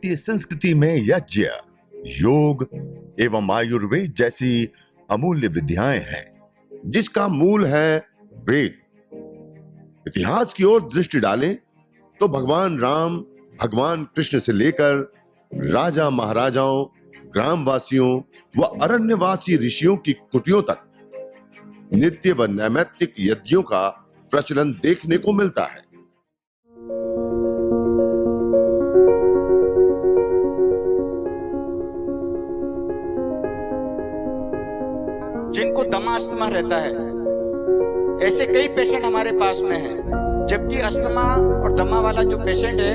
भारतीय संस्कृति में यज्ञ, योग एवं आयुर्वेद जैसी अमूल्य विद्याएं हैं, जिसका मूल है वेद। इतिहास की ओर दृष्टि डालें तो भगवान राम, भगवान कृष्ण से लेकर राजा महाराजाओं, ग्रामवासियों व अरण्यवासी ऋषियों की कुटियों तक नित्य व नैमित्तिक यज्ञों का प्रचलन देखने को मिलता है। जिनको दमा अस्थमा रहता है, ऐसे कई पेशेंट हमारे पास में हैं। जबकि अस्थमा और दमा वाला जो पेशेंट है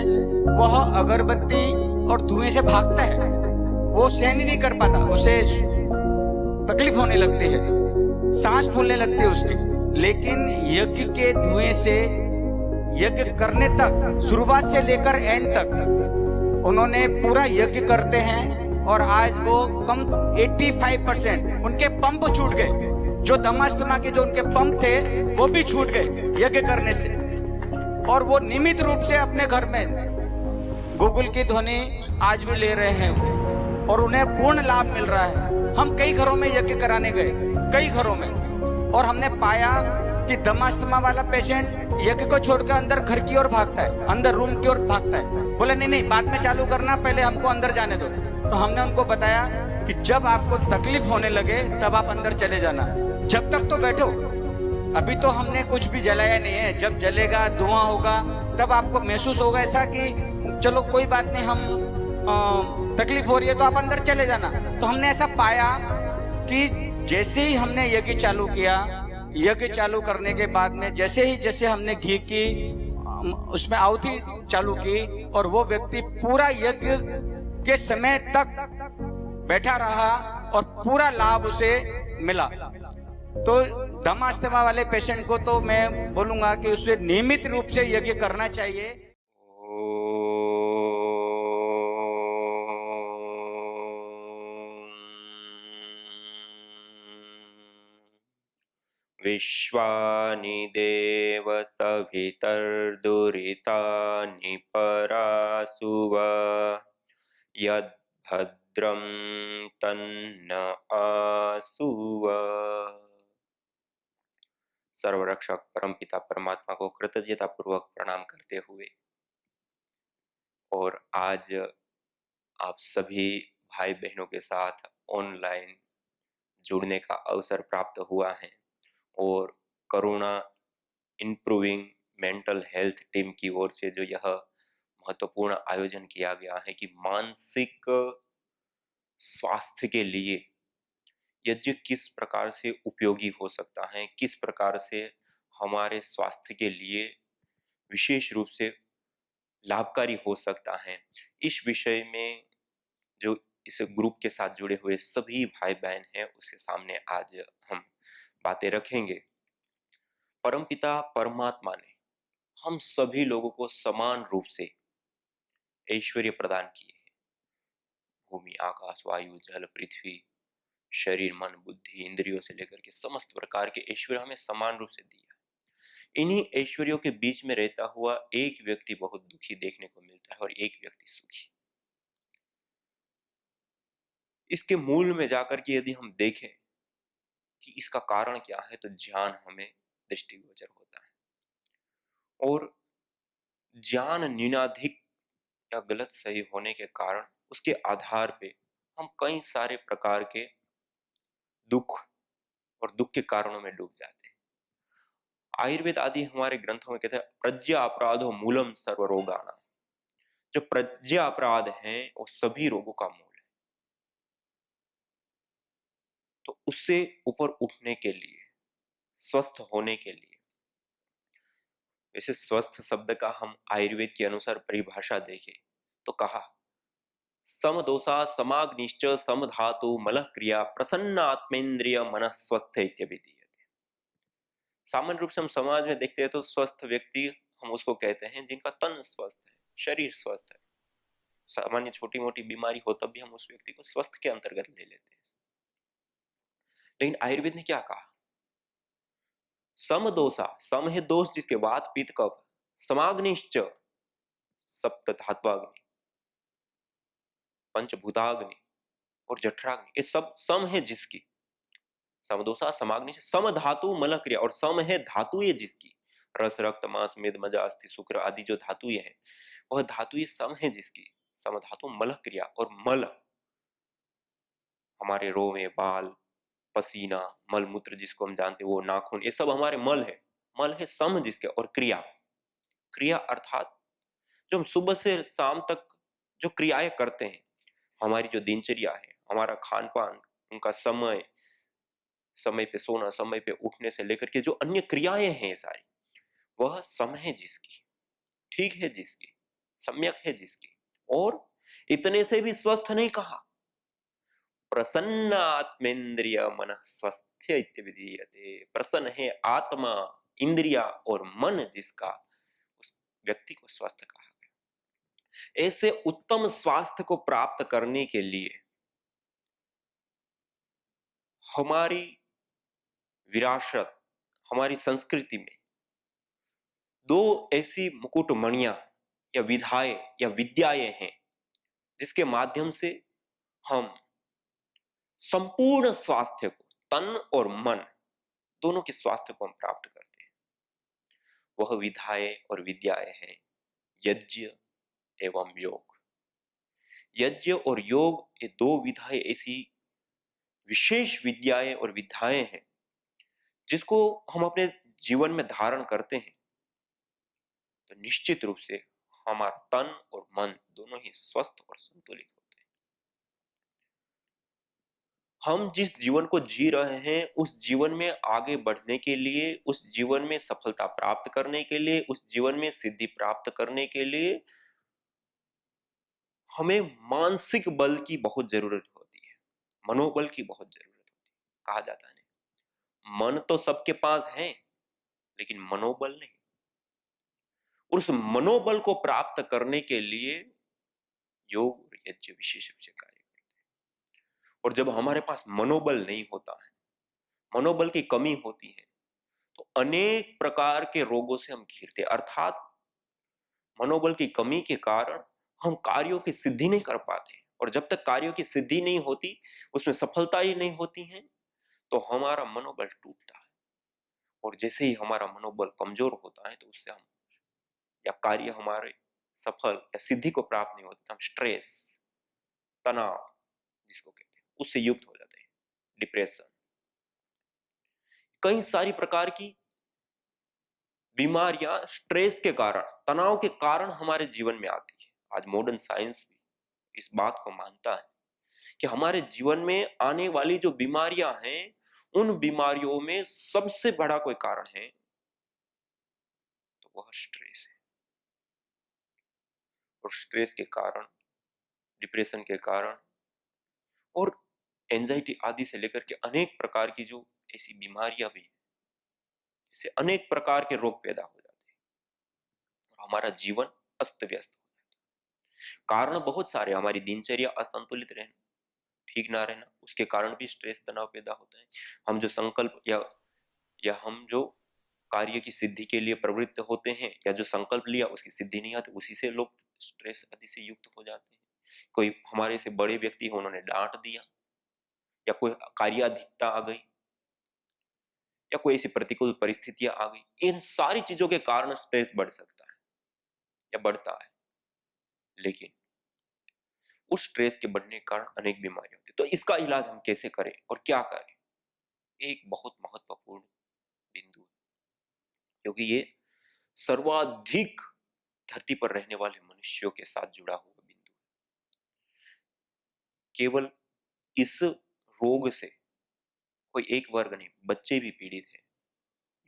वह अगरबत्ती और धुएं से भागता है, वो सहन ही नहीं कर पाता, उसे तकलीफ होने लगती है, सांस फूलने लगती है उसकी। लेकिन यज्ञ के धुएं से यज्ञ करने तक, शुरुआत से लेकर एंड तक उन्होंने पूरा यज्ञ करते हैं। और आज वो कम 85% उनके पंप छूट गए, जो दमास्थमा के जो उनके पंप थे वो भी छूट गए यज्ञ करने से। और वो नियमित रूप से अपने घर में गूगल की ध्वनि आज भी ले रहे हैं और उन्हें पूर्ण लाभ मिल रहा है। हम कई घरों में यज्ञ कराने गए, कई घरों में, और हमने पाया कि दमास्थमा वाला पेशेंट यज्ञ को छोड़कर अंदर घर की ओर भागता है, अंदर रूम की ओर भागता है। बोले नहीं, बाद में चालू करना, पहले हमको अंदर जाने दो। तो हमने उनको बताया कि जब आपको तकलीफ होने लगे तब आप अंदर चले जाना, जब तक तो बैठो। अभी तो हमने कुछ भी जलाया नहीं है, जब जलेगा, धुआं होगा, तब आपको महसूस होगा ऐसा कि चलो कोई बात नहीं, हम तकलीफ हो रही है तो आप अंदर चले जाना। तो हमने ऐसा पाया कि जैसे ही हमने यज्ञ चालू किया, यज्ञ चालू करने के बाद में जैसे हमने घी की उसमें आहुति चालू की, और वो व्यक्ति पूरा यज्ञ के समय तक बैठा रहा और पूरा लाभ उसे मिला। तो दमा अस्थमा वाले पेशेंट को तो मैं बोलूंगा कि उसे नियमित रूप से यज्ञ करना चाहिए। विश्वानि देव सवितर्दुरितानि परासुव यद्भद्रं तन्न आसुव। सर्वरक्षक परमपिता परमात्मा को कृतज्ञता पूर्वक प्रणाम करते हुए, और आज आप सभी भाई बहनों के साथ ऑनलाइन जुड़ने का अवसर प्राप्त हुआ है, और करुणा इंप्रूविंग मेंटल हेल्थ टीम की ओर से जो यह महत्वपूर्ण आयोजन किया गया है कि मानसिक स्वास्थ्य के लिए यज्ञ किस प्रकार से उपयोगी हो सकता है, किस प्रकार से हमारे स्वास्थ्य के लिए विशेष रूप से लाभकारी हो सकता है, इस विषय में जो इस ग्रुप के साथ जुड़े हुए सभी भाई बहन हैं उसके सामने आज हम बातें रखेंगे। परमपिता परमात्मा ने हम सभी लोगों को समान रूप से ऐश्वर्य प्रदान किए हैं। भूमि, आकाश, वायु, जल, पृथ्वी, शरीर, मन, बुद्धि, इंद्रियों से लेकर के समस्त प्रकार के ऐश्वर्य हमें समान रूप से दिया है। इन्हीं ऐश्वर्यों के बीच में रहता हुआ एक व्यक्ति बहुत दुखी देखने को मिलता है और एक व्यक्ति सुखी। इसके मूल में जाकर के यदि हम देखें कि इसका कारण क्या है, तो ज्ञान हमें दृष्टिगोचर होता है। और ज्ञान न्यूनाधिक या गलत सही होने के कारण उसके आधार पे हम कई सारे प्रकार के दुख और दुख के कारणों में डूब जाते हैं। आयुर्वेद आदि हमारे ग्रंथों में कहते हैं प्रज्ञा अपराधो मूलम सर्व रोगाणाम। जो प्रज्ञा अपराध है वो सभी रोगों का मूल है। तो उससे ऊपर उठने के लिए, स्वस्थ होने के लिए, वैसे स्वस्थ शब्द का हम आयुर्वेद के अनुसार परिभाषा देखें तो कहा समदोषा समाग्निश्च समधातु मलः क्रिया प्रसन्न आत्मेन्द्रिय मनः स्वस्थ इत्यभिधीयते। सामान्य रूप से हम समाज में देखते हैं तो स्वस्थ व्यक्ति हम उसको कहते हैं जिनका तन स्वस्थ है, शरीर स्वस्थ है। सामान्य छोटी मोटी बीमारी हो तब भी हम उस व्यक्ति को स्वस्थ के अंतर्गत ले लेते हैं। लेकिन आयुर्वेद ने क्या कहा? समदोषा, सम है दोष जिसके वात पित्त कफ, समाग्निश्च सप्त धात्वाग्नि, पंचभूताग्नि और जठराग्नि, ये सब सम है जिसकी, समदोषा समाग्नि से सम धातु मल क्रिया, और सम है धातु ये जिसकी, रस रक्त मांस मेद मज्जा अस्थि शुक्र आदि जो धातु ये है, वह धातु ये सम है जिसकी, सम धातु मल क्रिया। और मल हमारे रोवे बाल पसीना मल मूत्र जिसको हम जानते हैं, वो नाखून, ये सब हमारे मल है। मल है सम जिसके। और क्रिया, क्रिया अर्थात जो हम सुबह से शाम तक जो क्रियाएं करते हैं, हमारी जो दिनचर्या है, हमारा खान पान, उनका समय, समय पे सोना, समय पे उठने से लेकर के जो अन्य क्रियाएं हैं सारी, वह सम है जिसकी, ठीक है जिसकी, सम्यक है जिसकी। और इतने से भी स्वस्थ नहीं कहा, प्रसन्न आत्मेन्द्रिय मन स्वस्थ्य इत्यभिधीयते। प्रसन्न है आत्मा, इंद्रिया और मन जिसका, उस व्यक्ति को स्वस्थ कहा गया। ऐसे उत्तम स्वास्थ्य को प्राप्त करने के लिए हमारी विरासत, हमारी संस्कृति में दो ऐसी मुकुटमणियां या विधाएं या विद्याएं हैं जिसके माध्यम से हम संपूर्ण स्वास्थ्य को, तन और मन दोनों के स्वास्थ्य को हम प्राप्त करते हैं। वह विधाएं और विद्याएं हैं यज्ञ एवं योग। यज्ञ और योग, ये दो विधाएं ऐसी विशेष विद्याएं और विधाएं हैं जिसको हम अपने जीवन में धारण करते हैं तो निश्चित रूप से हमारा तन और मन दोनों ही स्वस्थ और संतुलित होते हैं। हम जिस जीवन को जी रहे हैं, उस जीवन में आगे बढ़ने के लिए, उस जीवन में सफलता प्राप्त करने के लिए, उस जीवन में सिद्धि प्राप्त करने के लिए हमें मानसिक बल की बहुत जरूरत होती है, मनोबल की बहुत जरूरत होती है। कहा जाता है मन तो सबके पास है लेकिन मनोबल नहीं। उस मनोबल को प्राप्त करने के लिए योग और यज्ञ विशेष रूप से कार्य करते हैं। और जब हमारे पास मनोबल नहीं होता है, मनोबल की कमी होती है, तो अनेक प्रकार के रोगों से हम घिरते हैं। अर्थात मनोबल की कमी के कारण हम कार्यों की सिद्धि नहीं कर पाते, और जब तक कार्यों की सिद्धि नहीं होती, उसमें सफलता ही नहीं होती है, तो हमारा मनोबल टूटता है। और जैसे ही हमारा मनोबल कमजोर होता है तो उससे हम या कार्य हमारे सफल या सिद्धि को प्राप्त नहीं होते, हम स्ट्रेस, तनाव जिसको कहते हैं, उससे युक्त हो जाते हैं, डिप्रेशन, कई सारी प्रकार की बीमारियां स्ट्रेस के कारण, तनाव के कारण हमारे जीवन में आती है। आज मॉडर्न साइंस भी इस बात को मानता है कि हमारे जीवन में आने वाली जो बीमारियां हैं, उन बीमारियों में सबसे बड़ा कोई कारण है तो वह स्ट्रेस है। और स्ट्रेस के कारण, डिप्रेशन के कारण और एंजाइटी आदि से लेकर के अनेक प्रकार की जो ऐसी बीमारियां भी हैं, जिससे अनेक प्रकार के रोग पैदा हो जाते हैं और हमारा जीवन अस्त व्यस्त हो जाता है। कारण बहुत सारे, हमारी दिनचर्या असंतुलित रहना, ठीक ना रहना, उसके कारण भी स्ट्रेस, तनाव पैदा होता है। हम जो संकल्प या हम जो कार्य की सिद्धि के लिए प्रवृत्त होते हैं, या जो संकल्प लिया उसकी सिद्धि नहीं आती, उसी से लोग स्ट्रेस आदि से युक्त हो जाते हैं। कोई हमारे से बड़े व्यक्ति हैं, उन्होंने डांट दिया, या कोई कार्याधिकता आ गई, या कोई ऐसी प्रतिकूल परिस्थितियां आ गई, इन सारी चीजों के कारण स्ट्रेस बढ़ सकता है या बढ़ता है। लेकिन उस स्ट्रेस के बढ़ने के कारण अनेक बीमारियां होती है। तो इसका इलाज हम कैसे करें और क्या करें, एक बहुत महत्वपूर्ण बिंदु है, क्योंकि ये सर्वाधिक धरती पर रहने वाले मनुष्यों के साथ जुड़ा हुआ बिंदु है। केवल इस रोग से कोई एक वर्ग नहीं, बच्चे भी पीड़ित हैं,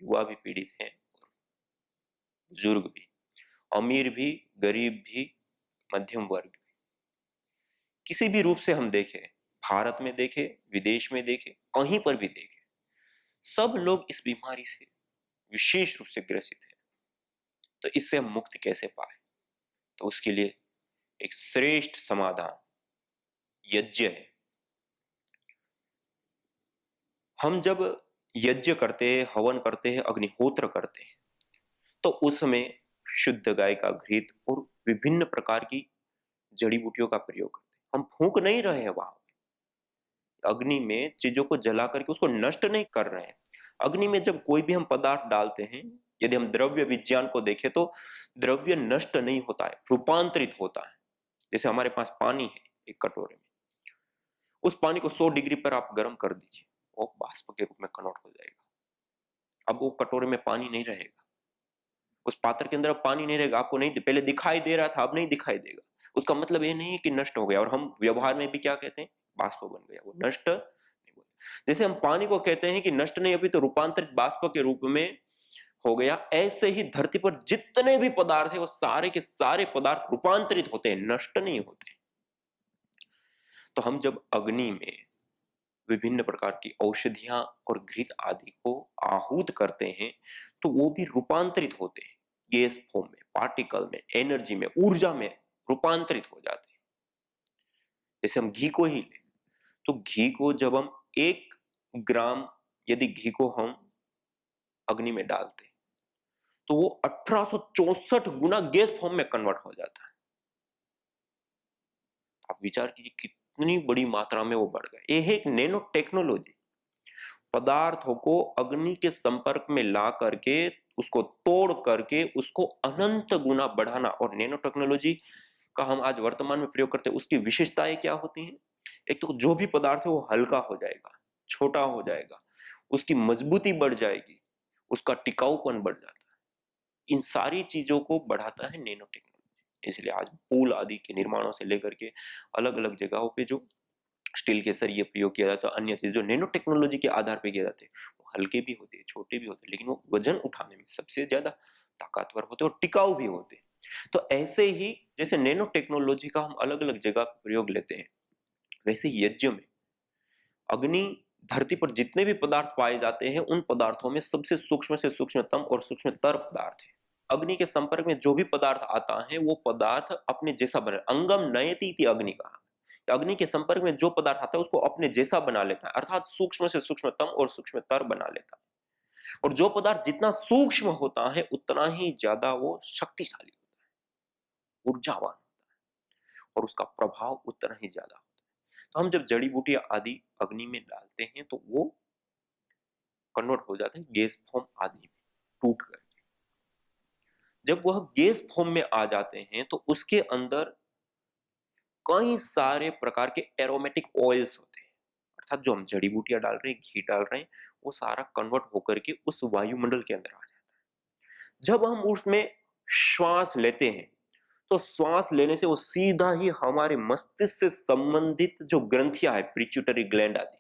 युवा भी पीड़ित हैं, और बुजुर्ग भी, अमीर भी, गरीब भी, मध्यम वर्ग भी। किसी भी रूप से हम देखें, भारत में देखें, विदेश में देखें, कहीं पर भी देखें, सब लोग इस बीमारी से विशेष रूप से ग्रसित हैं। तो इससे हम मुक्ति कैसे पाए, तो उसके लिए एक श्रेष्ठ समाधान यज्ञ है। हम जब यज्ञ करते हैं, हवन करते हैं, अग्निहोत्र करते हैं, तो उसमें शुद्ध गाय का घृत और विभिन्न प्रकार की जड़ी बूटियों का प्रयोग करते हैं। हम फूंक नहीं रहे हैं वहां, अग्नि में चीजों को जला करके उसको नष्ट नहीं कर रहे हैं। अग्नि में जब कोई भी हम पदार्थ डालते हैं, यदि हम द्रव्य विज्ञान को देखें तो द्रव्य नष्ट नहीं होता है, रूपांतरित होता है। जैसे हमारे पास पानी है एक कटोरे में, उस पानी को 100 डिग्री पर आप गर्म कर दीजिए, वो बाष्प के रूप में कन्वर्ट हो जाएगा। अब वो कटोरे में पानी नहीं रहेगा, उस पात्र के अंदर अब पानी नहीं रहेगा, आपको नहीं, पहले दिखाई दे रहा था अब नहीं दिखाई देगा। उसका मतलब ये नहीं है कि नष्ट हो गया। और हम व्यवहार में भी क्या कहते हैं, बाष्प बन गया, वो नष्ट नहीं हुआ। जैसे हम पानी को कहते हैं कि नष्ट नहीं, अभी तो रूपांतरित बाष्प के रूप में हो गया, ऐसे ही धरती पर जितने भी पदार्थ है वो सारे के सारे पदार्थ रूपांतरित होते हैं, नष्ट नहीं होते। तो हम जब अग्नि में विभिन्न प्रकार की औषधियां और घृत आदि को आहूत करते हैं तो वो भी रूपांतरित होते हैं, गैस फॉर्म में, पार्टिकल में, एनर्जी में, ऊर्जा में रूपांतरित हो जाते हैं। जैसे हम घी को ही लें तो घी को जब हम 1 ग्राम यदि घी को हम अग्नि में डालते हैं तो वो 1864 गुना गैस फॉर्म में कन्वर्ट हो जाता है। आप विचार कीजिए कितनी बड़ी मात्रा में वो बढ़ गया। ये है एक नैनो टेक्नोलॉजी, पदार्थों को अग्नि के संपर्क में ला करके उसको तोड़ करके उसको अनंत गुना बढ़ाना। और नैनो टेक्नोलॉजी का हम आज वर्तमान में प्रयोग करते हैं, उसकी विशेषताएं क्या होती हैं? एक तो जो भी पदार्थ है वो हल्का हो जाएगा, छोटा हो जाएगा, उसकी मजबूती बढ़ जाएगी, उसका टिकाऊपन बढ़ जाता है। इन सारी चीजों को बढ़ाता है नैनो टेक्नोलॉजी। इसलिए आज पुल आदि के निर्माणों से लेकर के अलग अलग जगहों पे जो स्टील के सरिये प्रयोग किया जाता है, अन्य चीज जो नैनो टेक्नोलॉजी के आधार पे किए जाते हैं, वो हल्के भी होते हैं, छोटे भी होते हैं, लेकिन वो वजन उठाने में सबसे ज्यादा ताकतवर होते हैं और टिकाऊ भी होते हैं। तो ऐसे ही जैसे नैनो टेक्नोलॉजी का हम अलग अलग जगह प्रयोग लेते हैं, वैसे ही यज्ञ में अग्नि, धरती पर जितने भी पदार्थ पाए जाते हैं उन पदार्थों में सबसे सूक्ष्म से सूक्ष्मतम और सूक्ष्मतर पदार्थ है। अग्नि के संपर्क में जो भी पदार्थ आता है वो पदार्थ अपने जैसा बने, अंगम नयति इति अग्नि कहा। अग्नि के संपर्क में जो पदार्थ आता है उसको अपने जैसा बना लेता है, अर्थात सूक्ष्म से सूक्ष्मतम और सूक्ष्मतर बना लेता है। और जो पदार्थ जितना सूक्ष्म होता है उतना ही ज्यादा वो शक्तिशाली होता है, ऊर्जावान होता है, और उसका प्रभाव उतना ही ज्यादा होता है। तो हम जब जड़ी बूटियां आदि अग्नि में डालते हैं तो वो कन्वर्ट हो जाते हैं गैस फॉर्म आदि में टूट करके। जब वह गैस फॉर्म में आ जाते हैं तो उसके अंदर कई सारे प्रकार के एरोमेटिक ऑयल्स होते हैं, अर्थात जो हम जड़ी बूटियां डाल रहे हैं, घी डाल रहे हैं, वो सारा कन्वर्ट होकर के उस वायुमंडल के अंदर आ जाता है। जब हम उसमें श्वास लेते हैं तो श्वास लेने से वो सीधा ही हमारे मस्तिष्क से संबंधित जो ग्रंथियां है, पिट्यूटरी ग्लैंड आदि,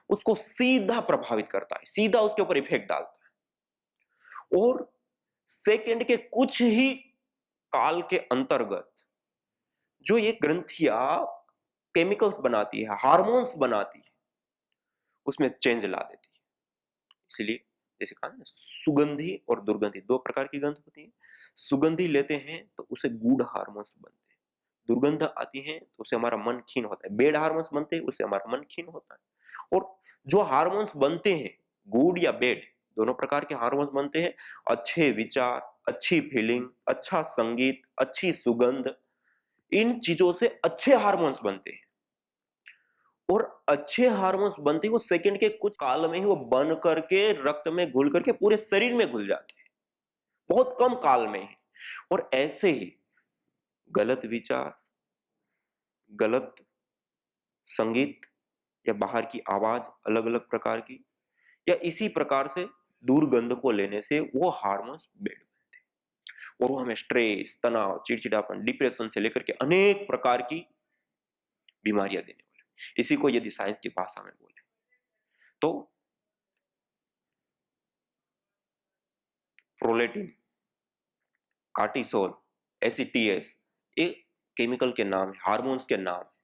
उसको सीधा प्रभावित करता है, सीधा उसके ऊपर इफेक्ट डालता है। और सेकंड के कुछ ही काल के अंतर्गत जो ये ग्रंथियां केमिकल्स बनाती है, हार्मोन्स बनाती है, उसमें चेंज ला देती है। इसलिए जैसे कहा ना, सुगंधी और दुर्गंधी, 2 प्रकार की गंध होती है। सुगंधी लेते हैं तो उसे गुड हार्मोन्स बनते हैं, दुर्गंध आती है तो उससे हमारा मन खीन होता है, बेड हार्मोन्स बनते हैं उससे हमारा मन खीन होता है। और जो हार्मोन्स बनते हैं, गुड या बेड, दोनों प्रकार के हार्मोन्स बनते हैं। अच्छे विचार, अच्छी फीलिंग, अच्छा संगीत, अच्छी सुगंध, इन चीजों से अच्छे हार्मोन्स बनते हैं। और अच्छे हार्मोन्स बनते हैं वो सेकंड के कुछ काल में ही वो बन करके रक्त में घुल करके पूरे शरीर में घुल जाते हैं, बहुत कम काल में ही। और ऐसे ही गलत विचार, गलत संगीत या बाहर की आवाज अलग अलग प्रकार की, या इसी प्रकार से दुर्गंध को लेने से वो हार्मोन्स बेड बनते हैं और वो हमें स्ट्रेस, तनाव, चिड़चिड़ापन, डिप्रेशन से लेकर के अनेक प्रकार की बीमारियां देने वाले। इसी को यदि साइंस की भाषा में बोले तो प्रोलेटिन, कार्टिसोल, एसीटीएस, ये केमिकल के नाम है, हार्मोन्स के नाम है।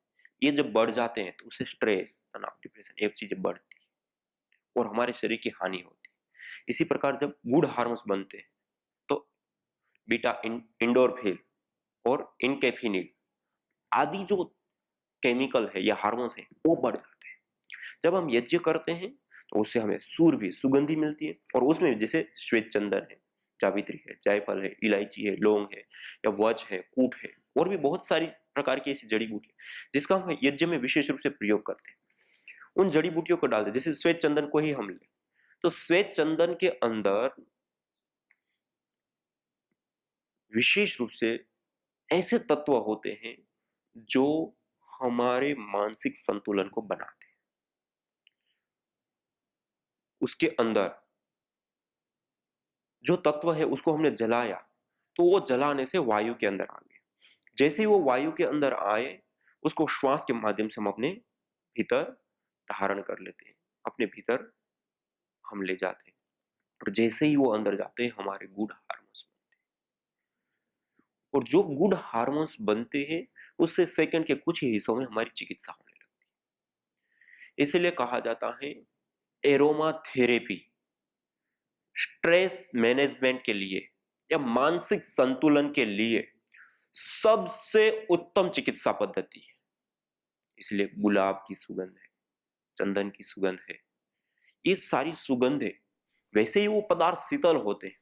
ये जब बढ़ जाते हैं तो उससे स्ट्रेस, तनाव, डिप्रेशन, ये चीजें बढ़ती है और हमारे शरीर की हानि होती है। इसी प्रकार जब गुड हार्मोन्स बनते हैं तो बीटा इंडोरफिन और इनकेफिनिल आदि जो केमिकल है या हार्मोन्स है वो बढ़ जाते हैं। जब हम यज्ञ करते हैं तो उससे हमें सूरभि, सुगंधी मिलती है। और उसमें जैसे श्वेत चंदन है, जावित्री है, जायफल है, इलायची है, लौंग है, या वच है, कूट है, और भी बहुत सारी प्रकार की ऐसी जड़ी बूटियां जिसका हम यज्ञ में विशेष रूप से प्रयोग करते हैं, उन जड़ी बूटियों को डाल दे। जैसे श्वेत चंदन को ही हम ले तो श्वेत चंदन के अंदर विशेष रूप से ऐसे तत्व होते हैं जो हमारे मानसिक संतुलन को बनाते हैं। उसके अंदर जो तत्व है उसको हमने जलाया तो वो जलाने से वायु के अंदर आ गया। जैसे ही वो वायु के अंदर आए उसको श्वास के माध्यम से हम अपने भीतर धारण कर लेते हैं, अपने भीतर हम ले जाते हैं और जैसे ही वो अंदर जाते हैं हमारे गुड हार्मोन्स बनते हैं और जो गुड हार्मोन्स बनते हैं उससे सेकंड के कुछ ही हिस्सों में हमारी चिकित्सा होने लगती है। इसलिए कहा जाता है एरोमा थेरेपी स्ट्रेस मैनेजमेंट के लिए या मानसिक संतुलन के लिए सबसे उत्तम चिकित्सा पद्धति है। इसलिए गुलाब की सुगंध है, चंदन की सुगंध है, ये सारी सुगंध है। वैसे ही वो पदार्थ शीतल होते हैं,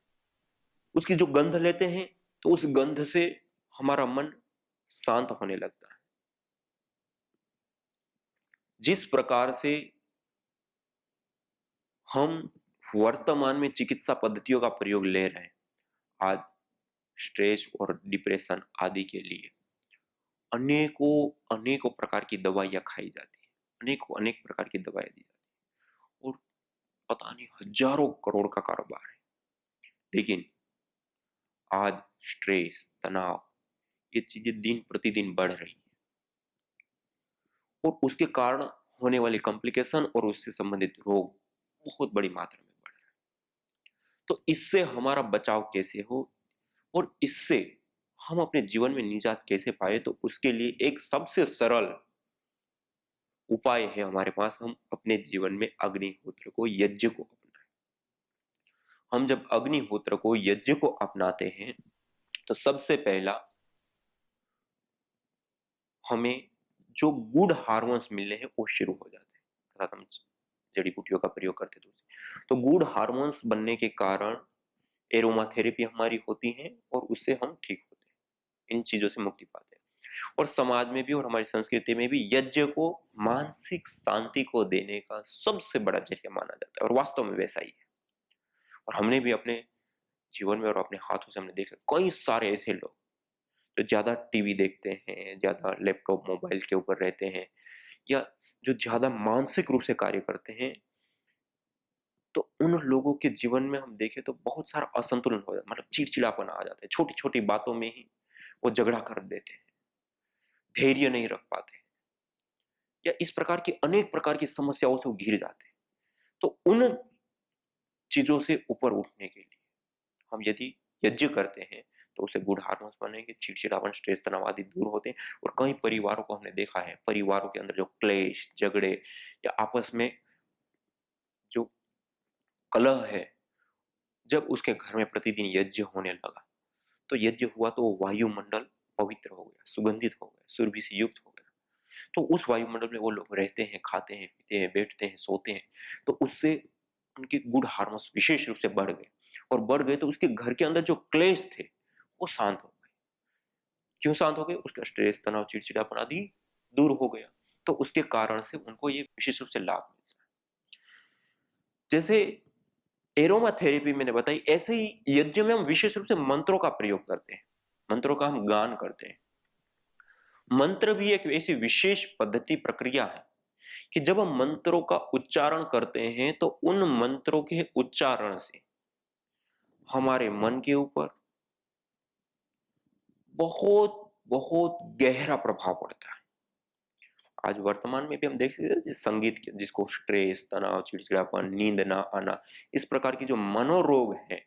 उसकी जो गंध लेते हैं तो उस गंध से हमारा मन शांत होने लगता है। जिस प्रकार से हम वर्तमान में चिकित्सा पद्धतियों का प्रयोग ले रहे हैं, आज स्ट्रेस और डिप्रेशन आदि के लिए अनेकों प्रकार की दवाइयां खाई जाती है, अनेक प्रकार की दवाएं दी जाती है और पता नहीं हजारों करोड़ का कारोबार है। लेकिन आज स्ट्रेस, तनाव, ये चीजें दिन प्रतिदिन बढ़ रही है और उसके कारण होने वाली कॉम्प्लिकेशन और उससे संबंधित रोग बहुत बड़ी मात्रा में बढ़ रहे हैं। तो इससे हमारा बचाव कैसे हो और इससे हम अपने जीवन में निजात कैसे पाए, तो उसके लिए एक सबसे सरल उपाय है हमारे पास। हम अपने जीवन में अग्निहोत्र को, यज्ञ को अपनाएं। हम जब अग्निहोत्र को, यज्ञ को अपनाते हैं तो सबसे पहला हमें जो गुड हार्मोन्स मिलने हैं वो शुरू हो जाते हैं, अर्थात हम जड़ी बूटियों का प्रयोग करते तो गुड हार्मोन्स बनने के कारण एरोमा थेरेपी हमारी होती है और उससे हम ठीक होते हैं, इन चीजों से मुक्ति पाते हैं। और समाज में भी और हमारी संस्कृति में भी यज्ञ को मानसिक शांति को देने का सबसे बड़ा जरिया माना जाता है और वास्तव में वैसा ही है। और हमने भी अपने जीवन में और अपने हाथों से हमने देखा कई सारे ऐसे लोग जो ज्यादा टीवी देखते हैं, ज्यादा लैपटॉप मोबाइल के ऊपर रहते हैं या जो ज्यादा मानसिक रूप से कार्य करते हैं, तो उन लोगों के जीवन में हम देखें तो बहुत सारा असंतुलन हो जाता है, मतलब चिड़चिड़ापन आ जाता है। छोटी छोटी बातों में ही वो झगड़ा कर देते हैं, धैर्य नहीं रख पाते या इस प्रकार की अनेक प्रकार की समस्याओं से वो घिर जाते हैं। तो उन चीजों से ऊपर उठने के लिए हम यदि यज्ञ करते हैं तो उसे गुड हार्मोन्स बनेंगे, चिड़चिड़ापन, स्ट्रेस, तनाव आदि दूर होते हैं। और कई परिवारों को हमने देखा है, परिवारों के अंदर जो क्लेश, झगड़े या आपस में जो कलह है, जब उसके घर में प्रतिदिन यज्ञ होने लगा तो यज्ञ हुआ तो वो वायुमंडल पवित्र हो गया, सुगंधित हो गया, सुरभि से युक्त हो गया। तो उस वायुमंडल में वो लोग रहते हैं, खाते हैं, पीते हैं, बैठते हैं, सोते हैं, तो उससे उनके गुड हार्मोन्स विशेष रूप से बढ़ गए और बढ़ गए तो उसके घर के अंदर जो क्लेश थे वो शांत हो गए। क्यों शांत हो गए? उसका स्ट्रेस, तनाव, चिड़चिड़ापन आदि दूर हो गया। तो उसके कारण से उनको ये विशेष रूप से लाभ मिलता है। जैसे एरोमा थेरेपी मैंने बताई, ऐसे ही यज्ञ में हम विशेष रूप से मंत्रों का प्रयोग करते हैं, मंत्रों का हम गान करते हैं। मंत्र भी एक ऐसी विशेष पद्धति, प्रक्रिया है कि जब हम मंत्रों का उच्चारण करते हैं तो उन मंत्रों के उच्चारण से हमारे मन के ऊपर बहुत बहुत गहरा प्रभाव पड़ता है। आज वर्तमान में भी हम देख सकते हैं संगीत जिसको स्ट्रेस, तनाव, चिड़चिड़ापन, नींद ना आना, इस प्रकार की जो मनोरोग हैं,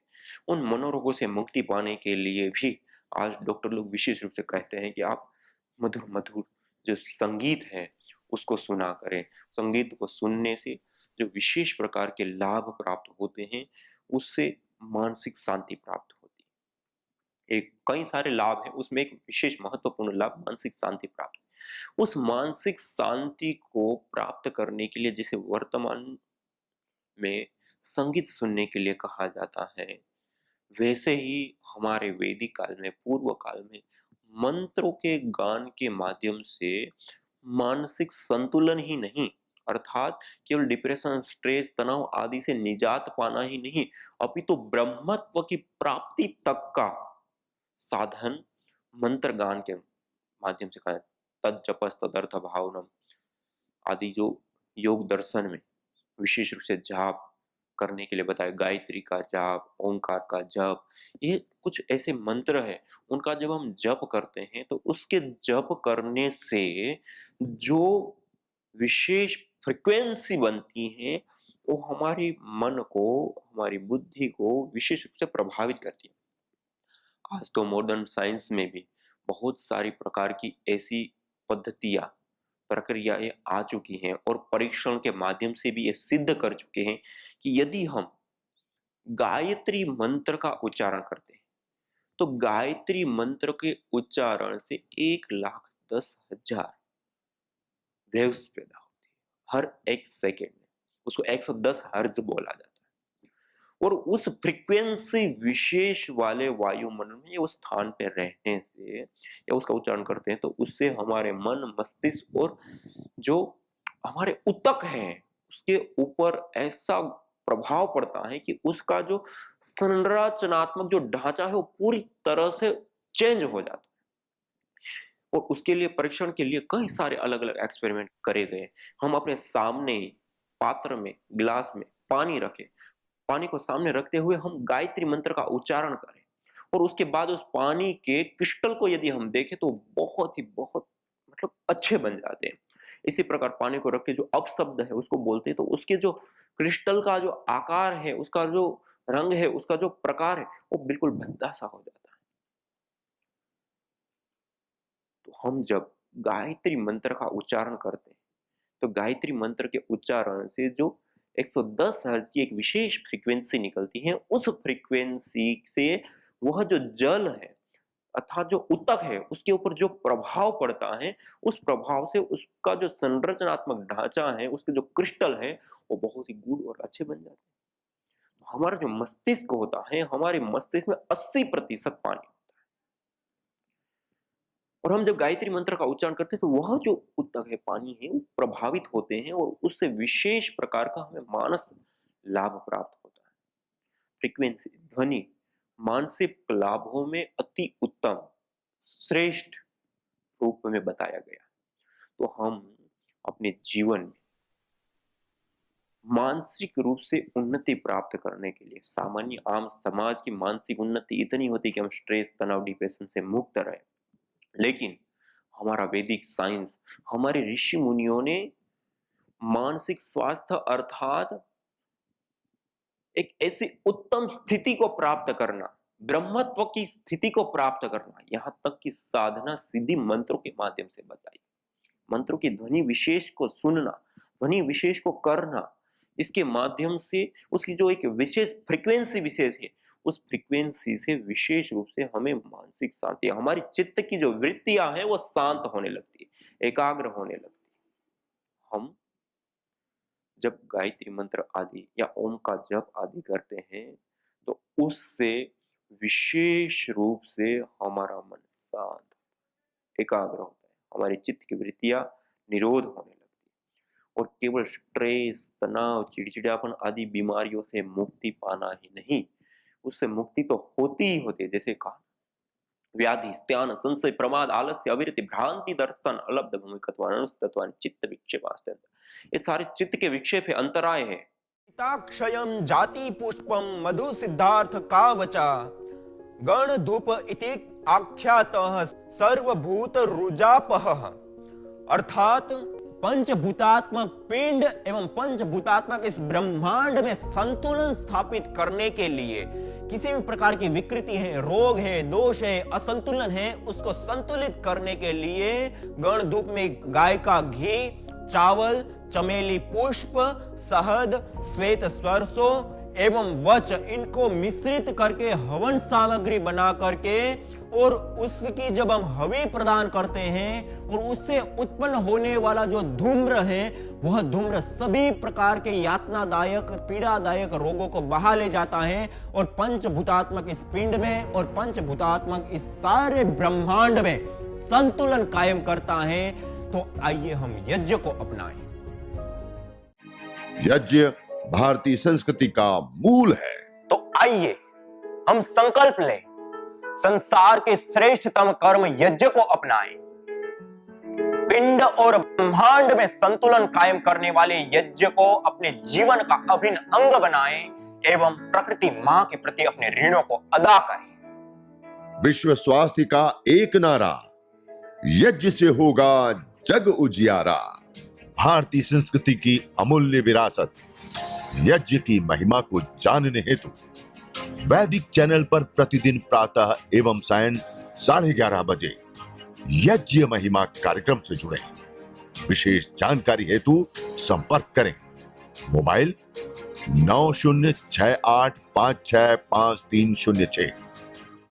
उन मनोरोगों से मुक्ति पाने के लिए भी आज डॉक्टर लोग विशेष रूप से कहते हैं कि आप मधुर मधुर जो संगीत है उसको सुना करें। संगीत को सुनने से जो विशेष प्रकार के लाभ प्राप्त होते हैं उससे मानसिक शांति प्राप्त होती है। एक कई सारे लाभ हैं, उसमें एक विशेष महत्वपूर्ण लाभ मानसिक शांति प्राप्त। उस मानसिक शांति को प्राप्त करने के लिए जिसे वर्तमान में संगीत सुनने के लिए कहा जाता है, वैसे ही हमारे वैदिक काल में, पूर्व काल में मंत्रों के गान के माध्यम से मानसिक संतुलन ही नहीं, अर्थात केवल डिप्रेशन, स्ट्रेस, तनाव आदि से निजात पाना ही नहीं, अपितु ब्रह्मत्व की प्राप्ति तक का साधन मंत्र गान के माध्यम से कहा। तज्जपस तदर्थ भावनम आदि जो योग दर्शन में विशेष रूप से जाप करने के लिए बताया, गायत्री का जाप, ओंकार का जप, ये कुछ ऐसे मंत्र है, उनका जब हम जप करते हैं तो उसके जप करने से जो विशेष फ्रीक्वेंसी बनती है वो हमारी मन को, हमारी बुद्धि को विशेष रूप से प्रभावित करती है। आज तो मॉडर्न साइंस में भी बहुत सारी प्रकार की ऐसी पद्धतियां, प्रक्रियाएं आ चुकी हैं और परीक्षण के माध्यम से भी ये सिद्ध कर चुके हैं कि यदि हम गायत्री मंत्र का उच्चारण करते हैं तो गायत्री मंत्र के उच्चारण से 1,10,000 वेव्स पैदा होती है हर एक सेकेंड में। उसको 110 हर्ट्ज बोला जाता है और उस फ्रीक्वेंसी विशेष वाले वायुमंडल में उस स्थान पे रहने से या उसका उच्चारण करते हैं तो उससे हमारे मन, मस्तिष्क और जो हमारे उतक है उसके ऊपर ऐसा प्रभाव पड़ता है कि उसका जो संरचनात्मक जो ढांचा है वो पूरी तरह से चेंज हो जाता है। और उसके लिए परीक्षण के लिए कई सारे अलग अलग एक्सपेरिमेंट करे गए। हम अपने सामने पात्र में, गिलास में पानी रखें, पानी को सामने रखते हुए हम गायत्री मंत्र का उच्चारण करें और उसके बाद उस पानी के क्रिस्टल को यदि हम देखें तो बहुत मतलब अच्छे बन जाते हैं। इसी प्रकार पानी को रख के जो अपशब्द है उसको बोलते हैं तो उसके जो क्रिस्टल का जो आकार है, उसका जो रंग है, उसका जो प्रकार है वो बिल्कुल भद्दा सा हो जाता है। तो हम जब गायत्री मंत्र का उच्चारण करते हैं तो गायत्री मंत्र के उच्चारण से जो 110 हर्ट्ज की एक विशेष फ्रीक्वेंसी निकलती है, उस फ्रीक्वेंसी से वह जो जल है अर्थात जो उतक है उसके ऊपर जो प्रभाव पड़ता है, उस प्रभाव से उसका जो संरचनात्मक ढांचा है, उसके जो क्रिस्टल है वो बहुत ही गूढ़ और अच्छे बन जाते हैं। तो हमारा जो मस्तिष्क होता है, हमारे मस्तिष्क में 80% पानी होता है और हम जब गायत्री मंत्र का उच्चारण करते हैं तो वह जो उतक है, पानी है, वो प्रभावित होते हैं और उससे विशेष प्रकार का हमें मानस लाभ प्राप्त होता है। फ्रीक्वेंसी, ध्वनि मानसिक लाभों में अति उत्तम श्रेष्ठ रूप में बताया गया। तो हम अपने जीवन में मानसिक रूप से उन्नति प्राप्त करने के लिए, सामान्य आम समाज की मानसिक उन्नति इतनी होती कि हम स्ट्रेस, तनाव, डिप्रेशन से मुक्त रहे, लेकिन हमारा वैदिक साइंस, हमारे ऋषि मुनियों ने मानसिक स्वास्थ्य अर्थात एक ऐसी उत्तम स्थिति को प्राप्त करना, ब्रह्मत्व की स्थिति को प्राप्त करना, यहां तक कि साधना सीधी मंत्रों के माध्यम से बताई। मंत्रों की ध्वनि विशेष को सुनना, ध्वनि विशेष को करना, इसके माध्यम से उसकी जो एक विशेष फ्रीक्वेंसी विशेष है, उस फ्रीक्वेंसी से विशेष रूप से हमें मानसिक शांति, हमारी चित्त की जो वृत्तियां हैं वो शांत होने लगती है, एकाग्र होने लगती है। हम जब गायत्री मंत्र आदि या ओम का जप आदि करते हैं तो उससे विशेष रूप से हमारा मन शांत, एकाग्र होता है, हमारी चित्त की वृत्तियां निरोध होने लगती है और केवल स्ट्रेस, तनाव, चिड़चिड़ापन आदि बीमारियों से मुक्ति पाना ही नहीं, उससे मुक्ति तो होती ही होती है। जैसे कहा, व्याधि, स्त्यान, संशय, प्रमाद, आलस्य, अविरति, भ्रांति, दर्शन, अलब्ध भूमिकत्वानि, अनुस्तत्वानि, चित्त विक्षेपास्ते, ये सारे चित्त के विक्षेप है, अंतराय है। ताक्षयं जाति पुष्पम मधु सिद्धार्थ कावचा गण धूप इति आख्यातः सर्वभूत रुजापह, अर्थात पंचभूतात्मक पिंड एवं पंचभूतात्मक इस ब्रह्मांड में संतुलन स्थापित करने के लिए किसी भी प्रकार की विकृति है, रोग है, दोष है, असंतुलन है, उसको संतुलित करने के लिए गण धूप में गाय का घी, चावल, चमेली पुष्प, शहद, श्वेत सरसों एवं वच, इनको मिश्रित करके हवन सामग्री बना करके और उसकी जब हम हवी प्रदान करते हैं और उससे उत्पन्न होने वाला जो धूम्र है, वह धूम्र सभी प्रकार के यातनादायक पीड़ादायक रोगों को बहा ले जाता है और पंचभूतात्मक इस पिंड में और पंचभूतात्मक इस सारे ब्रह्मांड में संतुलन कायम करता है। तो आइए हम यज्ञ को अपनाएं। यज्ञ भारतीय संस्कृति का मूल है। तो आइए हम संकल्प लें, संसार के श्रेष्ठतम कर्म यज्ञ को अपनाएं। पिंड और ब्रह्मांड में संतुलन कायम करने वाले यज्ञ को अपने जीवन का अभिन्न अंग बनाएं एवं प्रकृति मां के प्रति अपने ऋणों को अदा करें। विश्व स्वास्थ्य का एक नारा, यज्ञ से होगा जग उजियारा। भारतीय संस्कृति की अमूल्य विरासत यज्ञ की महिमा को जानने हेतु वैदिक चैनल पर प्रतिदिन प्रातः एवं सायं 11:30 बजे यज्ञ महिमा कार्यक्रम से जुड़े। विशेष जानकारी हेतु संपर्क करें। मोबाइल 9068565306।